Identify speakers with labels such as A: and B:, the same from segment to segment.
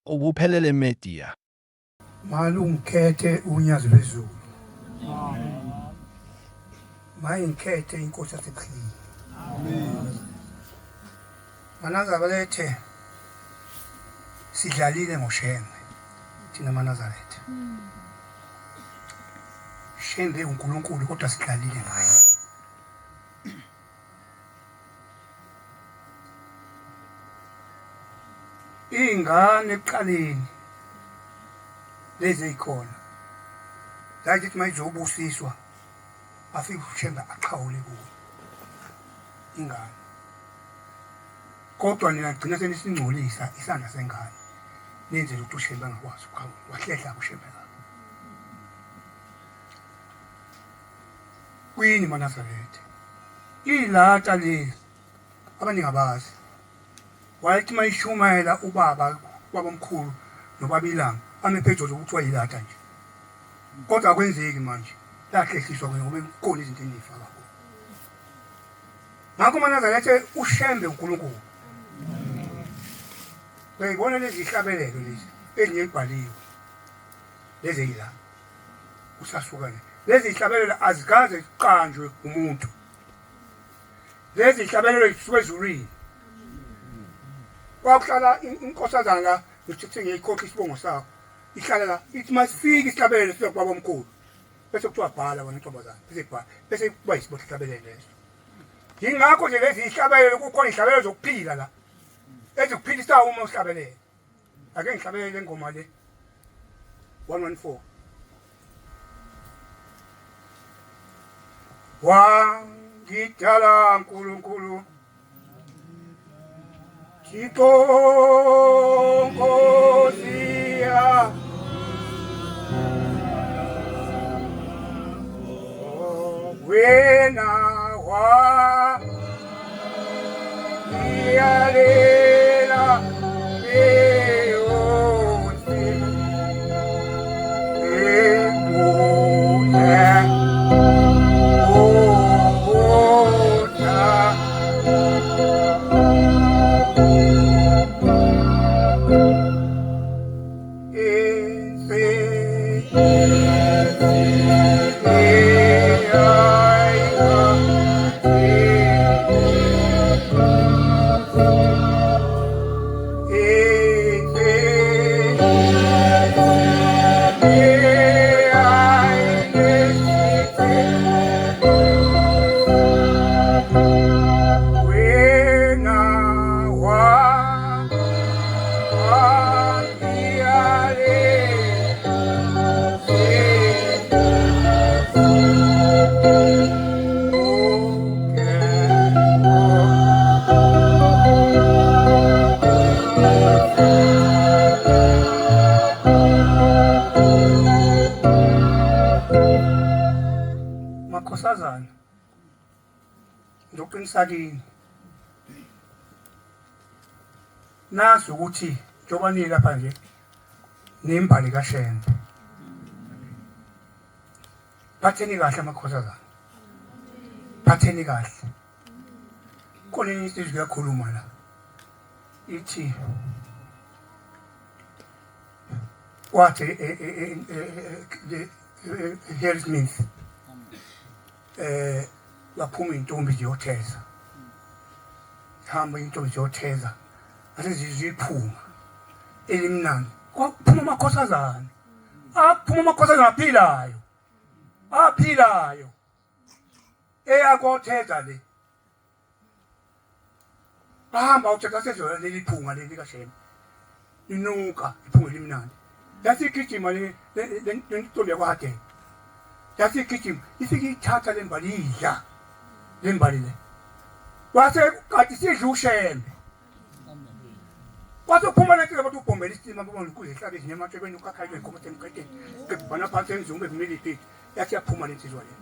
A: ubuphelele media.
B: Malungikhethe unyazi lwezulu. Mayingikhethe inkosi yasebukhini. Amen. Manazarethe sidlalile ngoShembe thina Manazarethe. Shembe uNkulunkulu kodwa sidlalile ngaye. Ingane ekuqaleni lezi ikhona zathi mayizobusiswa afike uShembe aqhawule kuyo ingane kodwa nina gcina senisingcolisa isandla sengane nenze ukuthi uShembe angakwazi ukuqhawula wahlehla uShembe la kwini Manazarethe ilata lezi abaningi abazi wayethi mayishumayela ubaba omkhulu nobabilanga amephezulu ukuthi wayilata nje kodwa akwenzeki manje lahlehliswa ngoba inkolo izinto enifa kakhulu ngakho Manazarethe uShembe uNkulunkulu beyibona lezi hlabelelo lezi ezinyebhaliwe lezi yila usasukane lezi hlabelelo azikaze ziqanjwe umuntu lezi hlabelelo zisuke ezulwini kwakuhlala inkosazana la ngithethe ngeyikhokha isibongo sakho ihlala la ithi masifike isihlabelelo sokubaba omkhulu bese kuthiwa bhala wena ntombazana bese kubhala bese kuba isibotho isihlabelelo leso yingakho nje lezi ihlabelelo kukhona ihlabelelo zokuphila la ezikuphilisa uma uhlabelelo ake ngihlabelele ingoma le 114 wangidala uNkulunkulu Chikongosia wena wa ialela eonsi makhosazana ndoqinisakini nazi ukuthi njoba nilapha nje nembali kaShembe batheni kahle amakhosazana batheni kahle khona isizwe yakhuluma la ithi wathi Harrismith baphuma intombi ziyotheza hamba intombi ziyotheza aseziziphuma elimnandi kwaphuma amakhosazana aphuma amakhosazana aphilayo eyakotheza le bahamba uthatha sezona leliphunga leli kaShembe linuka iphunga elimnandi yasigijima le ntombi yakwade yasigijima ifike ithatha lembali idla lembali le wase kathi sidla uShembe wasophuma lethi abantu ubhombela isima ngoba ngikuze ihlabe ezinyemathebeni ukakhayiwe inkomo emqedeni kebhana phansi enzungu ebumiliti yathi yaphuma lensizwa le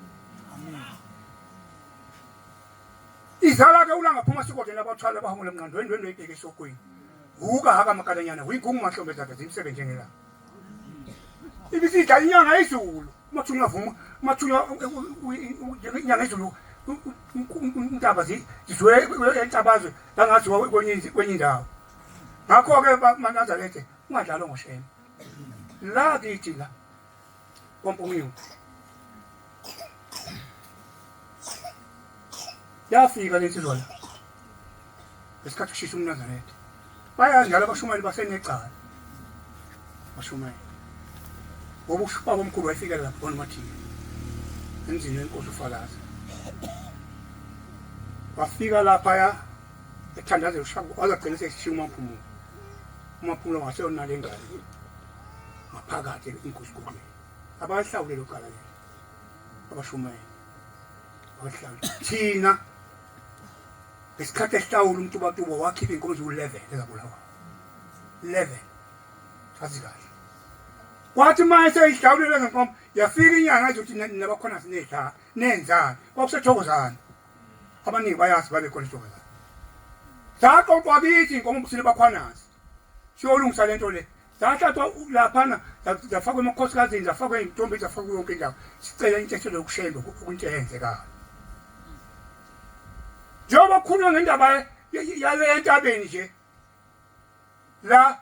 B: izala ke ulanga phuma sikodwa nabathwala abahungula emnqandweni wendwendwe esokweni uka haka makalanyana uyingungu mahlombe zakhe zimsebenze ngela ibisidla inyanga izulu mathunya vuma mathunya inyanga izulu intaba zizwe entabazwe langathi kwenye indawo ngakho-ke maNazarethe ungadlalwa ngoshema la kithi la kompunyu yafika lensizwa la ngesikhathi kushisa umNazarethe bayazi njalo abashumayeli basenecala bashumayeli ngoba ubaba omkhulu wayefikela lapho khona mathini emzini wenkosi uFalaza wafika laphaya ethandazela ushaka wazagcina sesishiya uMaphumulo ngaseyona le ngane ngaphakathi inkosikolweni abahlawule lo kala le abashumayeli abahlawule thina ngesikhathi ehlawula umtubatuba wakhipha inkosi u11 ezabulawa 11 sazi kahle kwathi manje seyihlawulile ngenkomo yafika inyanga ezothi nabakhona sinetha nenzana kwakusethokozana abaningi bayazi babe khona ethokozana saqoqwa kithi inkomo ubusile bakhwanazi siyolungisa lento le zathathwa laphana zafakwa emakhosikazi zafakwa intombi zafakwa yonke indawo sicela inteshelo yokushemba ukunto eyenzekayo njengoba kukhulunywa ngendaba yale entabeni nje la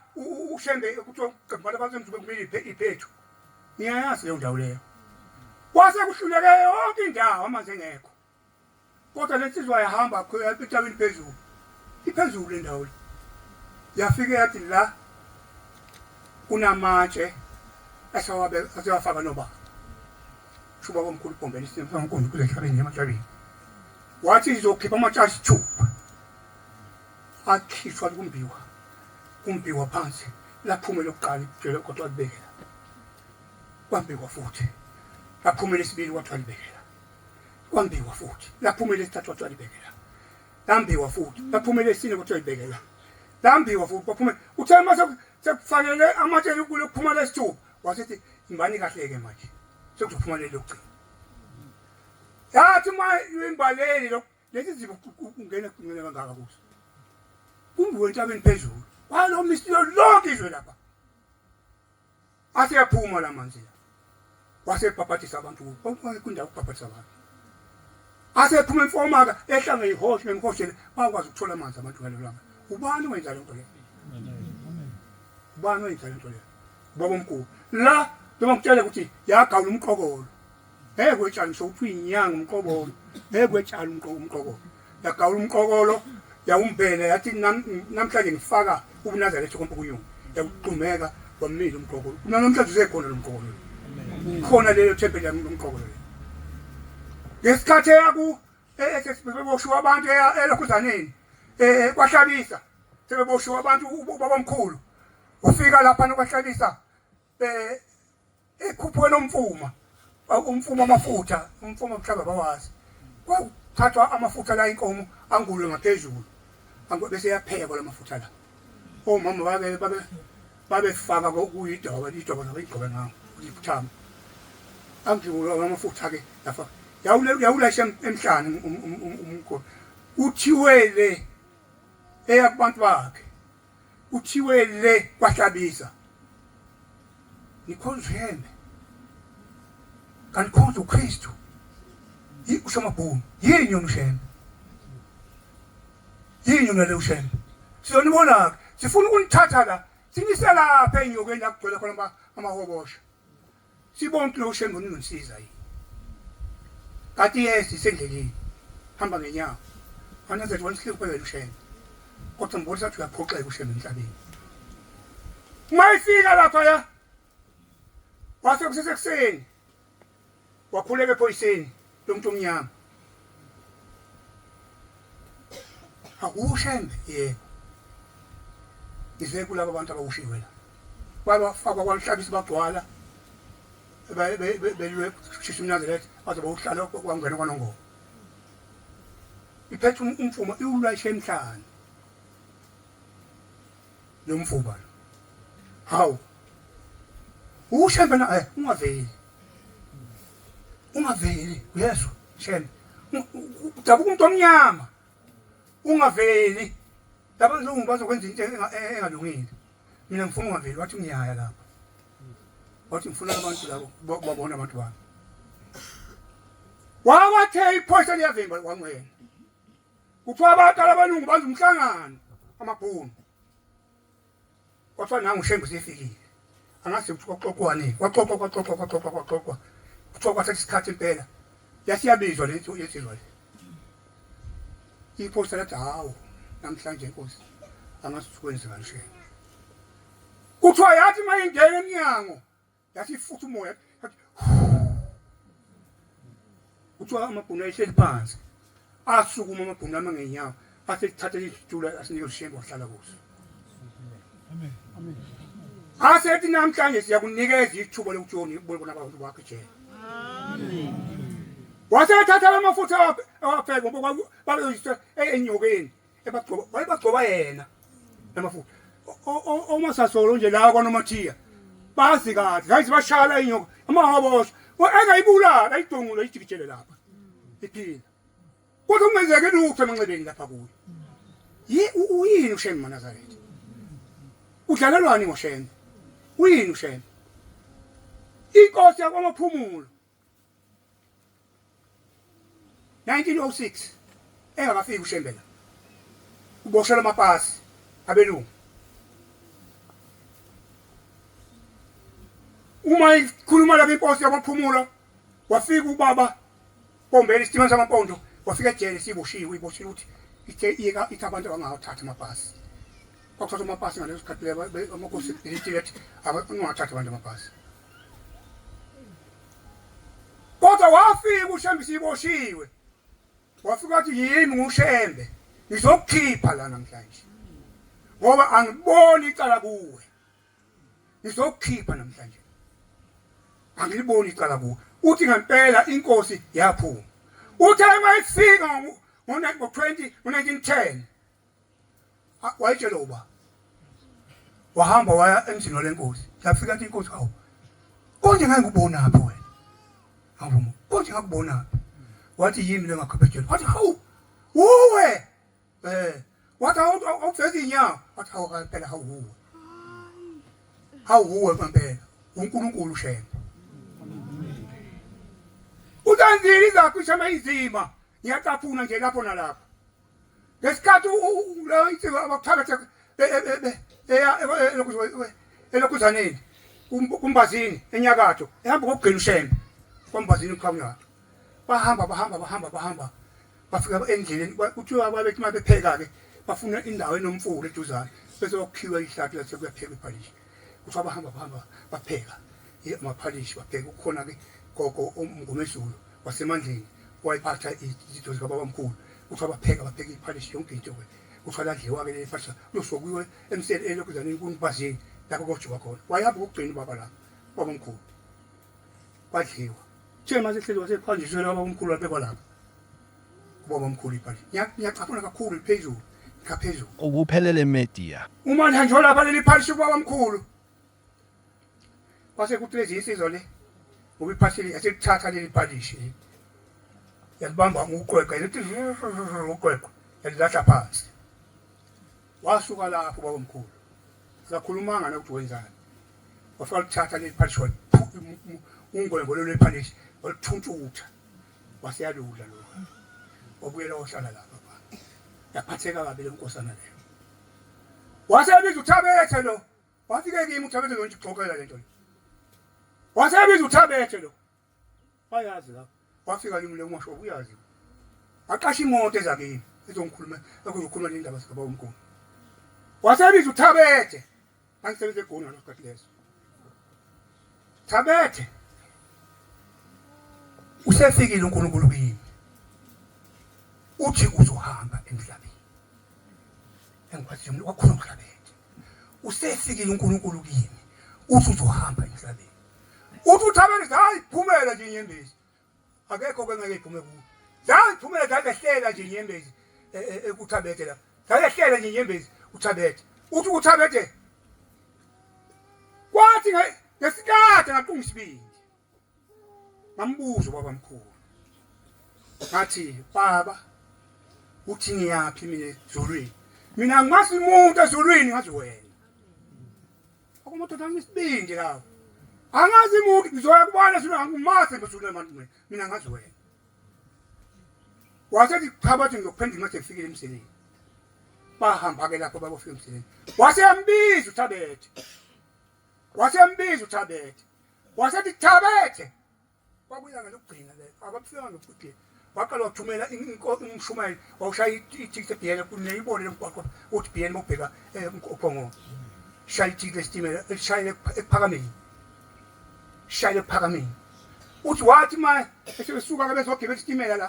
B: ushembe kuthiwa abantu basemntu bekumele iphethu ngiyayazi leyo ndawo leyo kwase kuhluleke yonke indawo amanzi engekho kodwa lensizwa yahamba entabeni phezulu iphezulu le ndawo yafike yathi la kunamatshe asewafaka nobaba shuba komkhulu ibhombeni isinto sankonzo kuze hlabeni ematshabeni wathi izokhipha amatshe asithupha akhishwa kumbiwa phansi laphume lokuqala ijele kodwa libekela kwambiwa futhi laphume lesibili kwathi libekela kwambiwa futhi laphume lesithathu kwathi libekela lambiwa futhi laphume lesine kwathi libekela lambiwa futhi kwaphume uthe mase sekufanele amatshe kulokuphuma lesithupha wasithi imbani kahleke manje sekuzophuma lelo gcina yathi imbaleli lo lezi zibo ungena kangaka kuso kumbiwe entabeni phezulu kwalo misilo lonke izwe lapha aseyaphuma la manzi wasebhabhathisa abantu kundawo ukubhabhathisa abantu asephuma imfomaka ehlange ihoshe ngemhoshele bakwazi ukuthola amanzi abantu ngalolanga ubani wenza lento le ubani wenza lento le ubaba omkhulu la noma ngitshela ukuthi yagawula umqokolo kwetshani sokuthi inyanga umqokolo kwetshani umqokolo yagawula umqokolo yawumbhele yathi namhlanje ngifaka ubuNazarethe kompunyu yakuqhumeka kwamile umqokolo namhlanje usekhona lo mqokolo khona lelo thempeli yami umqokolo ngesikhathi yaku sebeboshiwa abantu elokhuzaneni kwahlabisa sebeboshiwa abantu ubaba omkhulu ufika lapha kwahlabisa ekhuphwe nomfuma amafutha umfuma mhlaba bawazi kwathathwa amafutha la inkomo angulwe ngaphezulu bese yaphekwa lamafutha la omama babefaka kuyidoba idoba bayigcobe ngawo ibuthama angibulo amafutha ke lafa yawulasha emhlanje umkhulu uthiwele eyakubantu bakhe uthiwele kwahlabisa nikhonza yena kanikhonza uKristu uShamabhunu yini yona uShembe yini yona le uShembe sizonibona sifuna ukunithatha la sinise lapha enyokweni la kugcwele khona amahobosha sibone lo uShembe unonisiza yini kathi yesi sendleleni hamba ngenyawo anazethu wanihlike kuphela uShembe kodwa mbona sathi uyaphoxeka uShembe emhlabeni mayifika lapha ya wase kusesekuseni wakhuleka ephoyiseni lomuntu omnyama uShembe yebo izwe kulabo abantu abawushiwe la babafakwa kwamhlabisa bagcwala belwe shisa uNazarethe baze bawuhlala kwangena kwanongo iphethe umfuma iwulayishe emhlanje lo mfuba lo hawu uShembe na ungaveli uyezwa Shembe udabuka umuntu omnyama ungaveli laba njengoba bazokwenza into engalungile mina ngifuna ungaveli wathi ngiyaya lapha wathi ngifuna abantu labo babona abantu bami wawathe iphosa liyavimba kwangwena. Kuthiwa abantu abaningi banza umhlangano amabhunu. kwathiwa nangu uShembe usefikile angazi ukuthi kwaxoxwani kwaxoxwa kuthiwa kwathatha isikhathi impela yasiyabizwa lethu yesizwe iphosta lathi hawu namhlanje inkosi angasikwenza kanje kuthiwa yathi mayingena eminyango yathi futhi umoya kuthiwa amabhunu ayehleli phansi asukuma amabhunu amangenyawo asethatha isitulo asinike uShembe wahlala kuso amen amen asethi namhlanje siyakunikeza ithuba lokujoni bona abantu bakhe nje amen wasethatha amafutha awafeka ngoba babeyoyisa enyokeni ebagcoba yena namafutha omasasolo nje la kwaNomathiya bazi kahle hayi sibashala inyoka amahobosha engayibulala ayidungula ijikijele lapha iphila kodwa ungenzeke lutho emanxebeni lapha kuyo uyini uShembe Nazaretha udlalelwani ngoShembe uyini uShembe inkosi yakwaMaphumulo 1906 engakafiki uShembe la uboshela amapasi abelungu uma ikhuluma lapha inkosi yakwaMaphumulo wafika ubaba Bombela isitimela samampondo wafika ejele siboshiwe iboshile ukuthi ithi abantu abangawathatha amapasi kwakuthatha amapasi ngaleso sikhathi leba amakhosi elithi abangathatha abantu amapasi kodwa wafika uShembe siboshiwe wafika wathi yimi nguShembe ngizokukhipha la namhlanje ngoba angiboni icala kuwe ngizokukhipha namhlanje angiliboni icala kuwe uthi ngempela inkosi yaphuma uthe mayifika ngo-1910 wayitshela uba wahamba waya emzini lenkosi yafika athi inkosi awu konje ngeke ngikubona apha wena awumo konje ngakubona apha wathi yimi lengakhophetshela wathi hawu uwe wathi awuveza inyawo wathi hawu phela hawu uwe ngempela uNkulunkulu uShembe utanzili zakho ishama izima ngiyacaphuna nje lapho nalapho ngesikhathi lo insika abakuthabatha elokhuzaneni kumbazini enyakatho ehamba ngokugcina uShembe kwambazini ukhawunyatho bahamba bafika endleleni kuthiwa babethi mabepheka ke bafuna indawo enomfula eduzane bese bakhiwa ihlathi lase kuyaphekwa iphalishi kuthiwa bahamba bapheka amaphalishi bapheka ukukhona ke gogo umngomezulu wasemandleni wayiphatha izitho zikababa mkhulu kuthiwa bapheka iphalishi yonke into ke kuthiwa ladliwa ke lefasha losokuyiwe emsele elokhuzaneni kunibazini lapho kojuka khona wayihamba ukugcina ubaba lapho baba mkhulu badliwa nje manje hleli wasephanjiswe baba mkhulu wabekwa lapho ubaba mkhulu iphalishi ngiyacaphuna kakhulu phezulu ngaphezulu
A: ukuphelele media
B: uma nje lapha leli phalishi ubaba mkhulu wase kuthi insizwa le ngoba iphashili yasethatha leli phalishi yalibamba ngokuqweqa lithi uqweqa yalilahla phansi wasuka lapho baba mkhulu akakhulumanga nokuthi wenzani wafika lithatha leli phalishi ungwengwe leli phalishi walithuntsutha waseyaludla lo wabuyela wahlala lapha yaphatheka kabi lenkosana leyo wasebiza uThabethe lo wafike kimi uThabethe lo nje uxoxela lento le wasebiza uThabethe lo bayazi lapho wafika kimi lemasho uyazi aqasha imoto ezakini ezongikhuluma ukuzokhuluma indaba zikaba umkhulu wasebiza uThabethe angisebenze egona lesikhathi leso Thabethe usefikile uNkulunkulu kimi uthi uzohamba emhlabeni engikwazi umuntu wakhuluma Thabethe usefikile uNkulunkulu kimi uthi uzohamba emhlabeni uthi uThabethe hayi phumela nje inyembezi akekho kwengeke iphume kuwo hayi phumela ngahlela nje inyembezi ekuThabethe la ngahlela nje inyembezi uThabethe uthi uThabethe kwathi ngesikade ngaqunga isibindi ngambuza baba mkhulu ngathi baba uthi ngiyaphi mina ezulwini mina ngimazi umuntu ezulwini ngathi wena akumadoda ngisibindi lawo angazi umuntu ngizoya kubona sona angimazi ngizulwe manje mina ngazi wena wasethi cha bathi ngiyokuphendula mase ngifikile emseleni bahamba-ke lapho babofika emsileni waseyambiza uThabethe wasethi Thabethe kwabuya ngalokugcina le abafika ngokugcina waqala wathumela umshumayeli wawushaya ithikithi ebhiyela kuneyibone lemgwaqo uthi bhiyela mawubheka uphongo shaya ithikithi lestimela elishayele ephakameni uthi wathi ma esebesuka-ke bezogibela isitimela la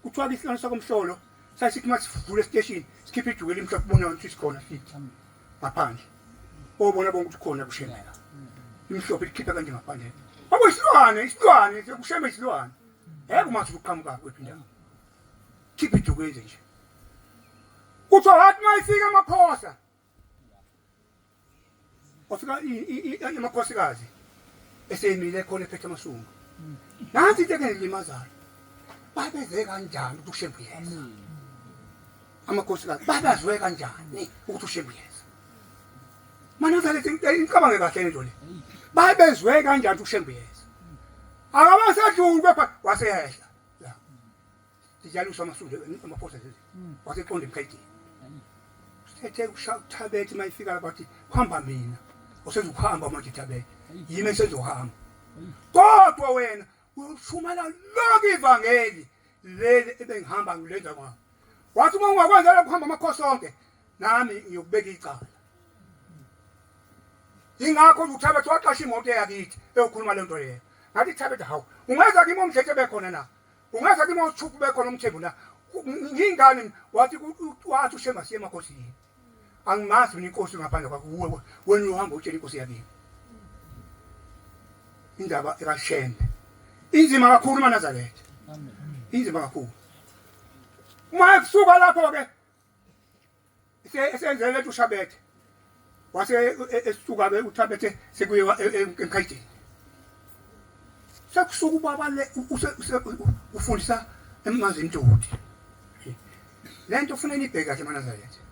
B: kuthiwa isihlalo sakomhlolo sasithi uma sivule esiteshini sikhiphe ijuke elimhlophe ubona ukuthi sikhona sithi ngaphandle obona bonke ukuthi khona kushemela imhlophe likhiphe kanje ngaphandle kwabo isilwane kusheme isilwane kumase ukuqhamuka kwephi indawo khiphe ijuke enze nje kuthiwa wathi uma ifika amaphosa wafika amakhosikazi eseyimile khona ephethe amasungu nansi into engilimazayo babeze kanjani ukuthi ushembuyeza amakhosikazi babazwe kanjani ukuthi ushembuyeza manazalethi inkabange kahle into le babezwe kanjani ukuthi ushembuyeza akabasadluli kwepha waseyehla la sijaluswa amasungu amaphosa waseqonda emkhayidini sethe uThabethe mayifika lapha athi hamba mina usezukuhamba manje Thabethe yimi sezohamba kodwa wena ushumela lonke ivangeli leli ebengihamba ngilenza kwami wathi uma ungakwenza lokho kuhamba amakhosi onke nami ngiyokubeka icala ingakho uThabethe waqasha imoto yakithi eyokhuluma lento leyo ngathi Thabethe hawu ungenza kimi umdleke bekhona na ungenza kimi uthuphu bekhona umthembu na ngingani wathi ushema siye emakhosini angimazi mina inkosi ngaphandle kwakho wena uhamba utshela inkosi yakini indaba ekashembe inzima kakhulu uManazaretha inzima kakhulu uma kusuka lapho-ke esenzele lethu uShabethe wase esisuka-ke uThabethe sekuyiwa emkhayidini sekusuka ubaba le ufundisa emazini Ntoti lento ufuna nibheke kahle uManazaretha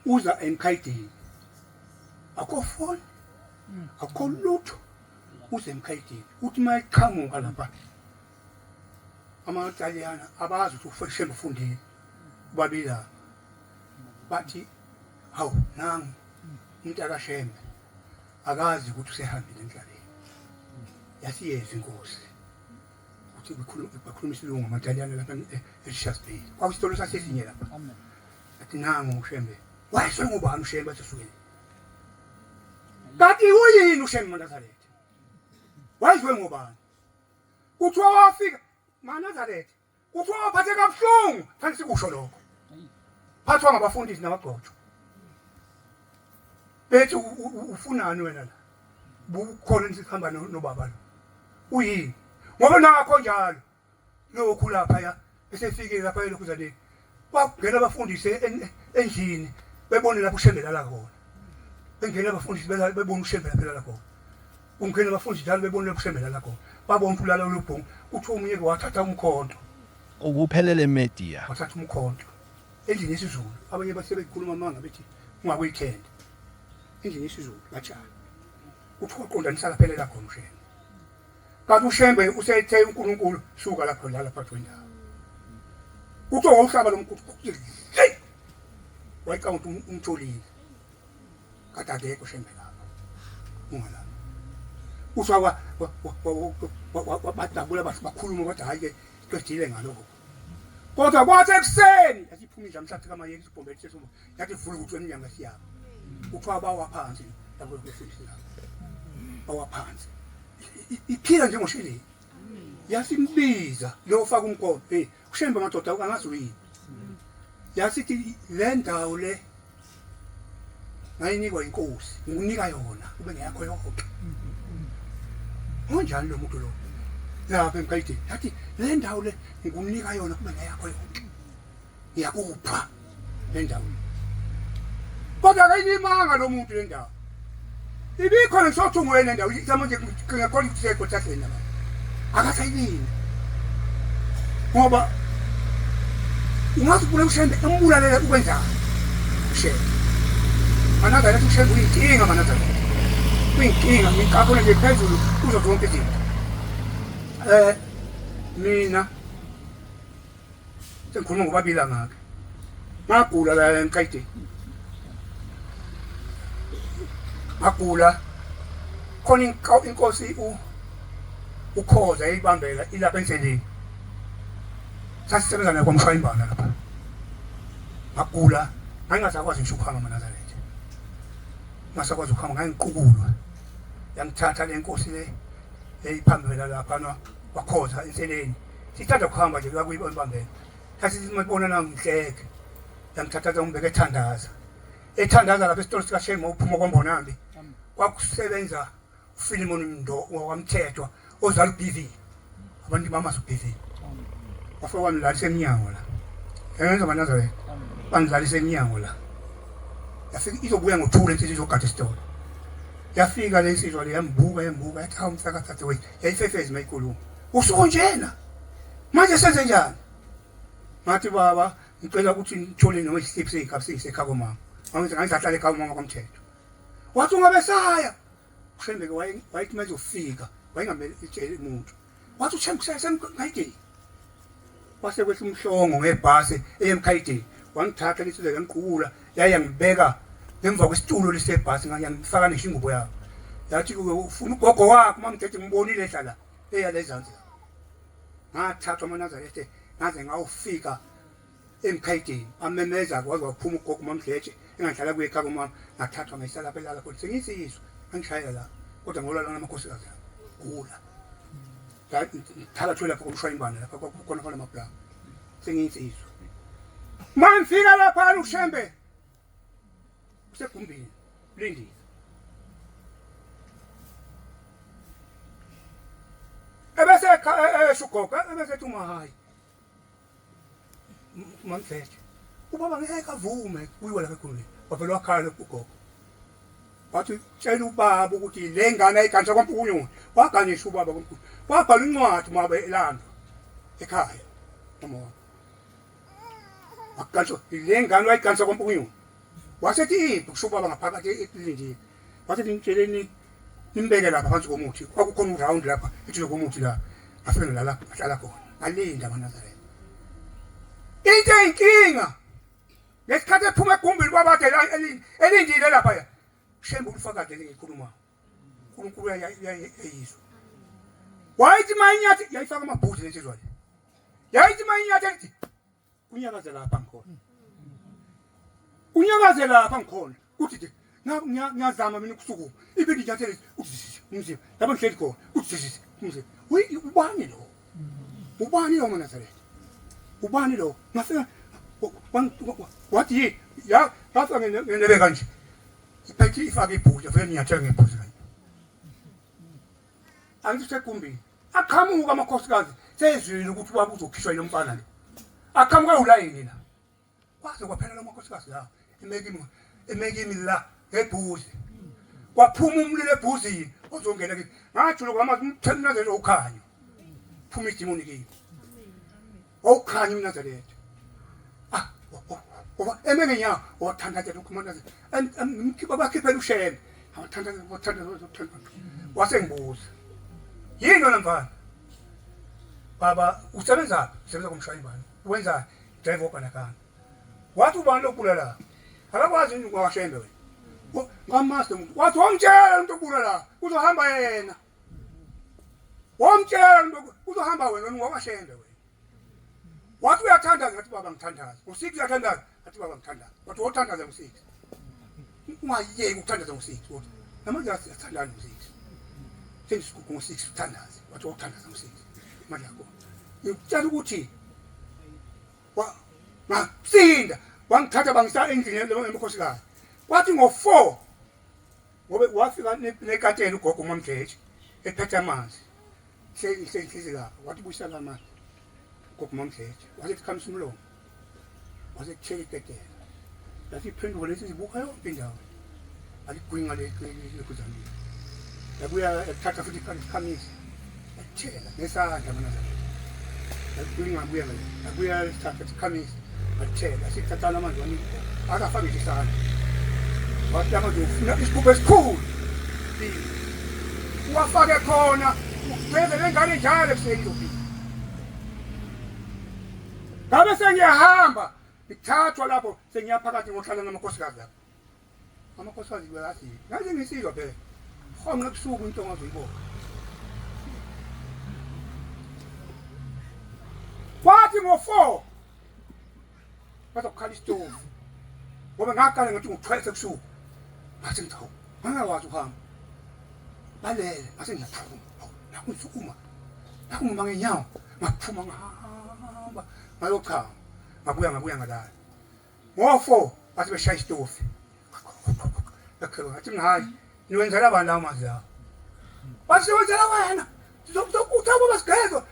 B: uza emkhayidini akho phone akho lutho uze emkhayidini uthi mayiqhamuka lapha amaTaliyana abazi ukuthi ufeshembe ufundile babila bathi hawu nangu umuntu akashembe akazi ukuthi usehambile emhlabeni yasiyeza inkosi ukuthi bakhuluma isilungu amaTaliyana lapha eShas Bay kwakusitolo sasesinye lapha athi nangu ushembe wayeswe ngubani ushembe asesukile kanti uyini ushembe uManazaretha wayizwe ngubani kuthiwa wafika uManazaretha kuthiwa waphathe kabuhlungu fanele sikusho lokho phathwa ngabafundisi nabagcotshwa bethi ufunani wena la bukhona nisihamba nobaba lo uyini ngoba nakho njalo lokhu lapha esefikile lapha elokhuzane kwakungena abafundisi endlini bebone lapho ushembela la khona bengena abafundisi bebone ushembela phela la khona ungena abafundisi njalo bebone lapho ushembela la khona babona ulala lobhungu kuthiwa umunye wathatha umkhonto
A: ukuphelele media
B: wathatha umkhonto endlini yesiZulu abanye basebekhuluma amanga bethi ungakuyithenda endlini yesiZulu bajala kuthiwa qondanisa lapha phela khona ushembe kanti ushembe usethe uNkulunkulu suka lapho lala phakathi kwendawo kuthiwa wawuhlaba lomkhulu wayicawunta umtholile kade akekho ushembe lapho ungala uswa badabula bakhuluma kodwa hayi-ke qedile ngalokho kodwa kwathi ekuseni yasiphuma indla mhlambe kamayeki isibhombe sesuma yathi vula ukuthi wena inyanga siyaba kuthiwa bawa phansi lapho kwefisi lapho bawa phansi iphila njengosheleni yasimbiza lo faka umkhonto ushembe amadoda angazi uyini yasithi le ndawo le ngayinikwa inkosi ngikunika yona kube ngeyakho yonke onjani lo muntu lo lapha emkhayidini yathi le ndawo le ngikunika yona kube ngeyakho yonke ngiyakupha le ndawo kodwa akayimanga lo muntu le ndawo ibikhona ngisothungwe le ndawo manje ngekho isekho thathena akasayini ngoba ungazi ukubona ushembe embulalele ukwenzani ushembe Manazaretha ushembe uyinkinga Manazaretha uyinkinga ngikakhona nje phezulu kuzo zonke izinto mina sengikhuluma ngobabili ngakhe ngagula la eMkayiteni ngagula khona inkosi ukhoza eyibambela ilapha endleleni sasisebenza naye kwamshwayimbana lapha ngagula ngingasakwazi ngisho ukuhamba eNazaretha ngasakwazi ukuhamba ngangiqukulwa yangithatha le nkosi le eyiphambela lapha wakhoza endleleni sithanda ukuhamba nje kuyibambela sathi simabona nangihleke yangithatha ngibeke ethandaza lapha esitolo sika Shema uphuma kwambonambi kwakusebenza uFilimon Ndo wamthethwa ozala uBV abantu bamazi uBV wafika wanilalisa eminyango la yenza amaNazaretha bangilalisa eminyango la yafika izobuya ngothule nje izogada isitolo yafika le nsizwa le yambuka yathi hawu msakathathe wethu yayifefezi mayikhuluma usuku njena manje senze njani ngathi baba ngicela ukuthi ngithole noma isiphi seyikhapi sekhako mama manje ngizahlala ekhaya mama komthetho wathi ungabesaya uShembeke wayithi manje ufika wayingamele itshele umuntu wathi uShembeke sasemKayiteni wase kwehle umhlongo ngebhasi eMkayiteni wangithatha lesizwe yangiqukula yayangibeka ngemva kwesitulo lesebhasi ngiyangifaka nesho ingubo yakho yathi ufuna ugogo wakho mamthethe ngibonile ehlala eyalezansi ngathathwa amaNazaretha ngaze ngawufika eMkayiteni amemeza kwaze waphuma ugogo mamdletshe engahlala kuye ekhaya mama ngathathwa ngayihlala lapha elala khona sengiyisizwe angishayela la kodwa ngolala namakhosikazi gula thala lapha komshwayimbana lapha khona khona amabhlanka sengiyisizwe mangifika lapha uShembe usegumbini lindile ebese eshugoga ebese thuma hayi mamdletshe ubaba ngeke avume kuyiwa lapha ekhulwini wavela wakhala ugogo wathi tshela ubaba ukuthi le ngane ayiganisa kwaMpukunyoni waganisha ubaba kwaMpukunyoni wabhala incwadi mabe elandwa ekhaya mama wakanisha le ngane ayiganisa kwaMpukunyoni wasethi iphi kusho ubaba ngaphakathi ekulindile wasethi ngitsheleni nimbeke lapha phansi komuthi kwakukhona uround lapha ethi komuthi la afike la ahlala khona alinda amaNazaretha into inkinga lesikhathi ephuma egumbini kwabade elindile lapha ya Shembe ulifakade ngikhuluma uNkulunkulu yayizwa wayithi manyathi yayifaka amabhuti lensizwa le yayithi manyathi ethi unyakaze lapha ngikhona uthi ngiyazama mina ukusuku ibindi nyathele uthi umzimba lapha ngihleli khona uthi umzimba ubani lo amaNazaretha ubani lo ngafika wathi ya ngafika ngenebe kanje iphethe ifake ibhuti vele ngiyathela ngebhuti kanje angisegumbini aqhamuka amakhosikazi sezwile ukuthi ubaba uzokhishwa yilo mfana lo aqhamuka ulayini la kwaze kwaphela lo makhosikazi la emekimi la ngebhuzi kwaphuma umlilo ebhuzini ozongena kithi ngajula kwamazi umthenazelo ukhanyo phuma idimoni kimi awukhanya uNazaretha emene nya wathandaza lokumandaza ngimkhipha bakhiphela uShembe awathandaza wasengibuza yini wena mfana baba usebenza komshwayimbana wenza drive obanakana wathi ubani lokula la akakwazi nje kwaShembe wena ngamaster wathi wamtshela umuntu okula la uzohamba yena wamtshela umuntu uzohamba wena ngokwaShembe wena wathi uyathandaza ngathi baba ngithandaza u6 uyathandaza ngathi baba ngithandaza wathi uthandaza u6 ungayeki ukuthandaza u6 wathi namanje asithandana u6 sengisuku u6 uthandaza wathi uthandaza u6 manje yakho ngicela ukuthi ngasinda wangithatha bangisa endlini lo emkhosikazi wathi ngo4 ngobe wafika nekatela ugogo uMamdletshe ephethe amanzi hlezi lapha wathi busala amanzi ugogo uMamdletshe wasethi khamisa umlomo wasethi cheke iketela yathi iphenduka lesi sibuka yonke indawo aligwinga lekuzamile yabuya ethatha futhi ikhamisa yathela nesandla amaNazaretha yaligwinga yabuya ethatha ikhamisa yathela sithathana amanzi wani akafaka isandla wathi amanzi ufuna isigubhu esikhulu wafake khona ubheke lengane njalo ekuseni ngabe sengiyahamba ngithathwa lapho sengiyaphakathi ngohlala namakhosikazi lapho amakhosikazi bayathi ngaze ngisizwa phela khona ebusuku into ongazoyibona kwathi ngo4 bazokukhala isitofu ngoba ngaqala ngathi ngo12 ebusuku ngathi ngithawu ngangakwazi ukuhamba balele mase ngiyaphuma nakusukuma nakuma ngenyawo ngaphuma ngahamba ngayochama ngabuya ngalala ngo4 bathi beshaya isitofu ngathi hayi niwenzela abantu lawo mazi lawo bathi wenzela wena sizokuthatha basigezwe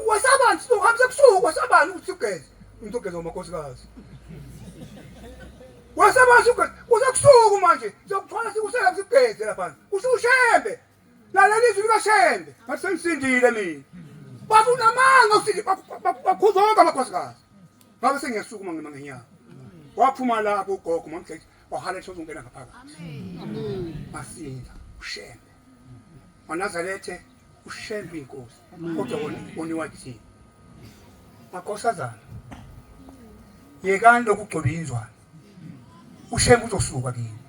B: wasabantu sizohamba ebusuku wasabantu ukuthi ugeze umuntu ogeza umakhosikazi wasabantu kusebusuku manje sizokuthwala sikusela sigeze lapha usushembe lalela izwi likaShembe ngathi sengisindile mina bathi unamanga usithi bakhuzoka amakhosikazi ngabe sengiyasukuma ngenyanga waphuma lapho ugogo mamdlethi wahala ethi uzongena ngaphakathi masinza uShembe waNazarethe uShembe inkosi kodwa woniwathi makhosazana yekani lokugcoba inzwana uShembe uzosuka kini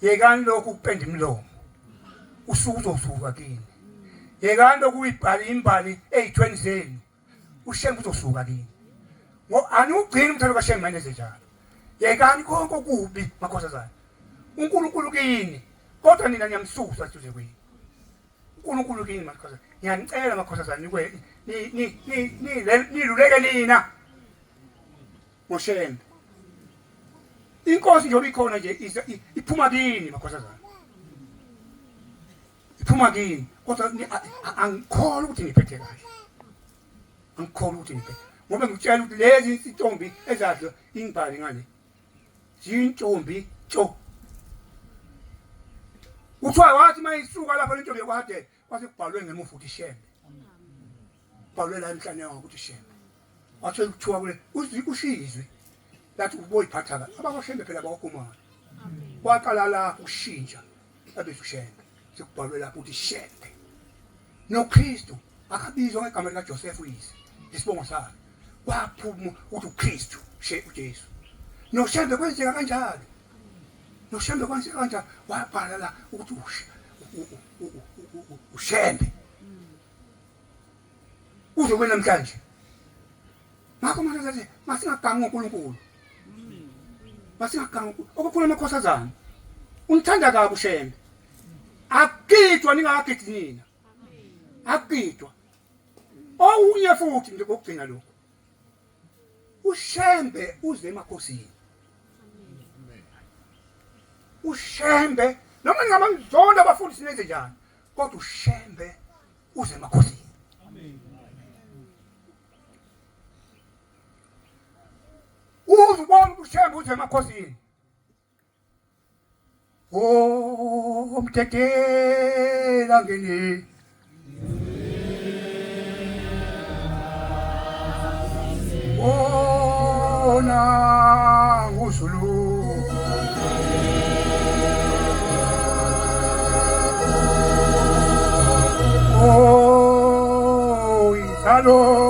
B: yekani lokupenda imlomo usuku uzosuka kini yekani lokuyibhala imbali ezithweni zenu uShembe uzosuka kini ngo anugcina umthalo kaShembe manje njalo yekani konke okubi makhosazana uNkulunkulu kini kodwa nina niyamsusa duze kwini uNkulunkulu kini makhosazana ngiyanicela makhosazana niluleke nina ngoShembe inkosi njengoba ikhona nje iphuma kini makhosazana iphuma kini kodwa angikholwa ukuthi niphethe kahle angikholwa ukuthi niphethe ngoba ngitshela ukuthi lezi intombi ezadla ingibhali ngale zintombi tso uthiwa wathi mayisuka lapho le ntombi yakwade kwase kubhalwe ngemuva ukuthi Shembe kubhalwe la emhlane ukuthi Shembe wathi kuthiwa kule ushizwe lathi uboyiphatha abakoShembe phela bawakhumana waqala lapho ushintsha abethi uShembe sekubhalwe lapho ukuthi Shembe noKristu akabizwa ngegama lika Joseph uyise isibongo sakhe waphuma ukuthi uKristu uJesu noShembe kwenzeka kanjalo noShembe kwenzeka kanjalo wabhala la ukuthi uShembe uzobe namhlanje ngakho manje ngathi masingaganga uNkulunkulu masingaganga okukhona amakhosazana unithanda kabi uShembe akitwa ningakagidi nina akitwa owunye futhi nje kokugcina lokho uShembe uze emakhosini uShembe noma ngamangizonda abafundisi nenze njani kodwa uShembe uze emakhosini uzibona uShembe uze emakhosini umthethela ngene ona ngusulu isalo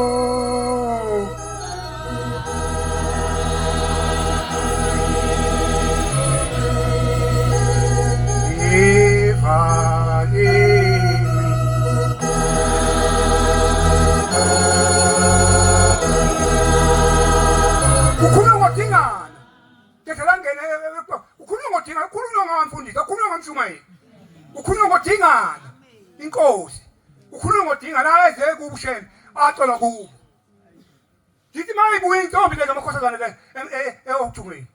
B: ukhuluma ngodingana inkosi ukhuluma ngodingana ayeze kubuShembe acola kubo ngithi mayibuya intombi lezi amakhosazana le eyokuthumeni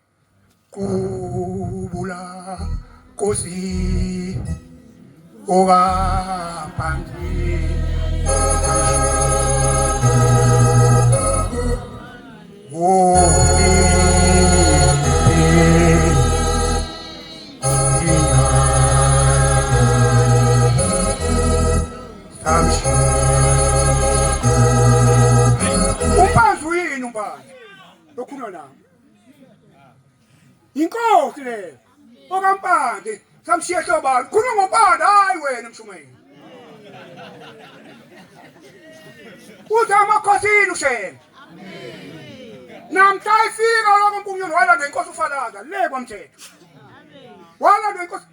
B: kubula Nkosi okaphansi inkosi le okampande samshiya hlobani khuluma ngompande hayi wena mshumeni uthi amakhosini uShembe namhla ifika lokho mpunyoni walanda inkosi uFalaza le kwamthetho walanda inkosi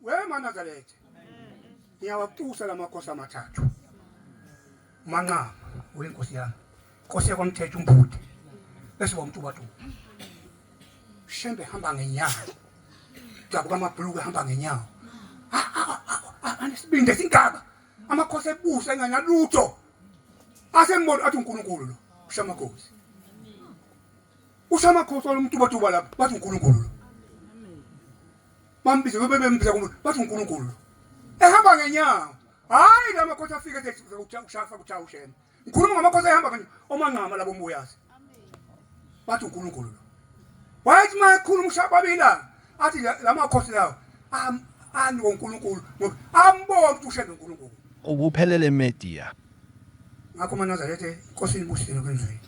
B: weManazaretha ngiyawakutusa lamakhosi amathathu uManqama uyinkosi yami inkosi yakwamthetho uMbudi bese wamtuba Shembe hamba ngenyawo Jabu kamabhuluku hamba ngenyawo anesibindi esingaka amakhosi ebusa enganalutho asembona athi uNkulunkulu lo ushamakhosi ushamakhosi olumtuba lapha bathi uNkulunkulu lo bambize bebembiza kumuntu bathi uNkulunkulu lo ehamba ngenyawo hayi lamakhosi afika ethi ushafa kuthawu uShembe ngikhuluma ngamakhosi ehamba kanje oManqama labo mbuyazi bathi uNkulunkulu lo wathi makhuluma ushababila athi lamakhosi lawo ani woNkulunkulu ngoba ambona ukuthi uShembe uNkulunkulu
A: Ubuphelele media.
B: ngakho uManazaretha inkosi ibusile kwenzweni